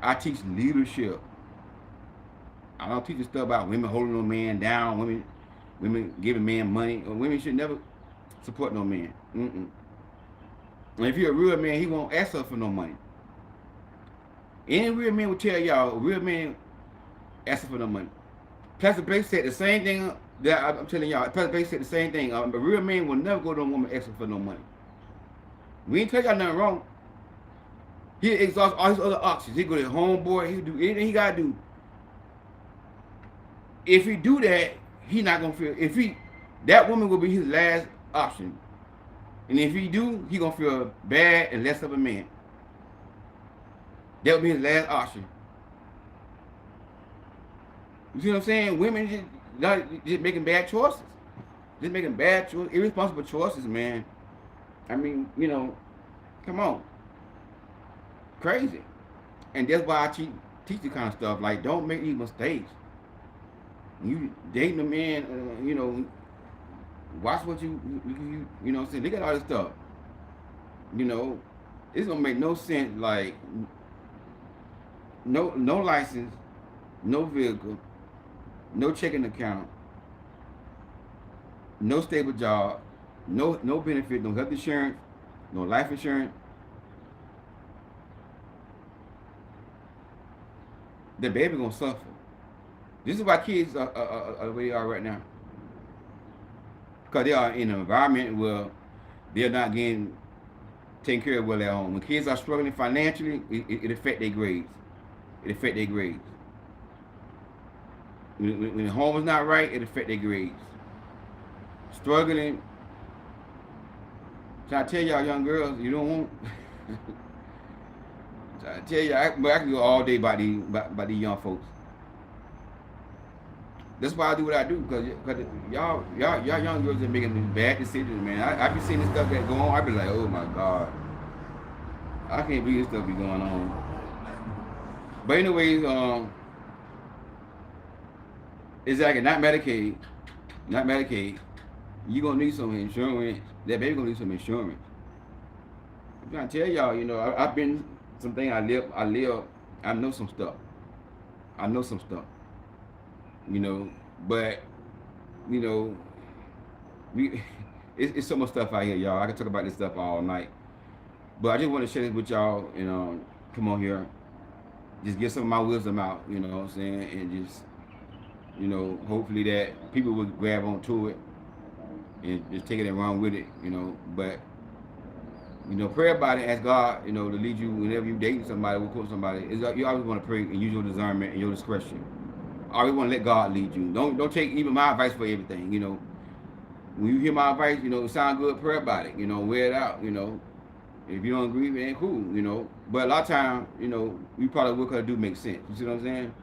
I teach leadership. I don't teach the stuff about women holding no man down, women giving man money. Women should never support no man. And if you're a real man, he won't ask her for no money. Any real man will tell y'all, a real man asking for no money. Pastor Blake said the same thing that I'm telling y'all. Pastor Blake said the same thing. A real man will never go to a woman asking for no money. We ain't tell y'all nothing wrong. He exhausts all his other options. He go to his homeboy. He do anything he gotta do. If he do that, he not gonna feel. If he, that woman will be his last option. And if he do, he gonna feel bad and less of a man. That would be his last option. You see what I'm saying? Women just making bad choices. Just making bad choices, irresponsible choices, man. I mean, you know, come on. Crazy. And that's why I teach the kind of stuff. Like, don't make these mistakes. You dating a man, you know, watch what you know what I'm saying? Look at all this stuff. You know, it's gonna make no sense. Like, no license, no vehicle, no checking account, no stable job, no benefit, no health insurance, no life insurance. The baby gonna suffer. This is why kids are the way they are right now. Because they are in an environment where they're not getting taken care of well at home. When kids are struggling financially, it affects their grades. It affects their grades. When the home is not right, it affects their grades. Struggling. Trying to tell y'all young girls, you don't want. Trying to tell you, I can go all day about these young folks. That's why I do what I do, because y'all young girls are making these bad decisions, man. I be seeing this stuff that go on. I be like, oh my God, I can't believe this stuff be going on. But anyways, exactly, not Medicaid. You gonna need some insurance. That baby gonna need some insurance. I'm trying to tell y'all, you know, I've been something. I know some stuff. You know, but you know, it's so much stuff out here, y'all. I can talk about this stuff all night, but I just want to share this with y'all. You know, come on here, just get some of my wisdom out. You know what I'm saying, and just, you know, hopefully that people will grab onto it and just take it and run with it. You know, but you know, pray about it. Ask God, you know, to lead you whenever you dating somebody, or quote somebody. You always want to pray and use your discernment and your discretion. I always want to let God lead you. Don't take even my advice for everything. You know, when you hear my advice, you know, it sounds good, pray about it. You know, wear it out. You know, if you don't agree, man, cool. You know, but a lot of times, you know, we probably what could do make sense. You see what I'm saying?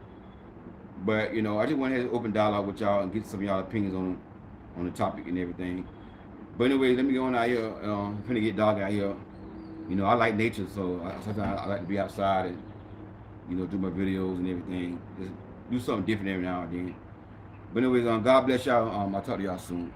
But you know, I just want to have an open dialogue with y'all and get some of y'all opinions on the topic and everything. But anyway, let me go on out here. I'm finna get dark out here. You know, I like nature, so sometimes I like to be outside and, you know, do my videos and everything. Just do something different every now and then. But anyways, God bless y'all. I'll talk to y'all soon.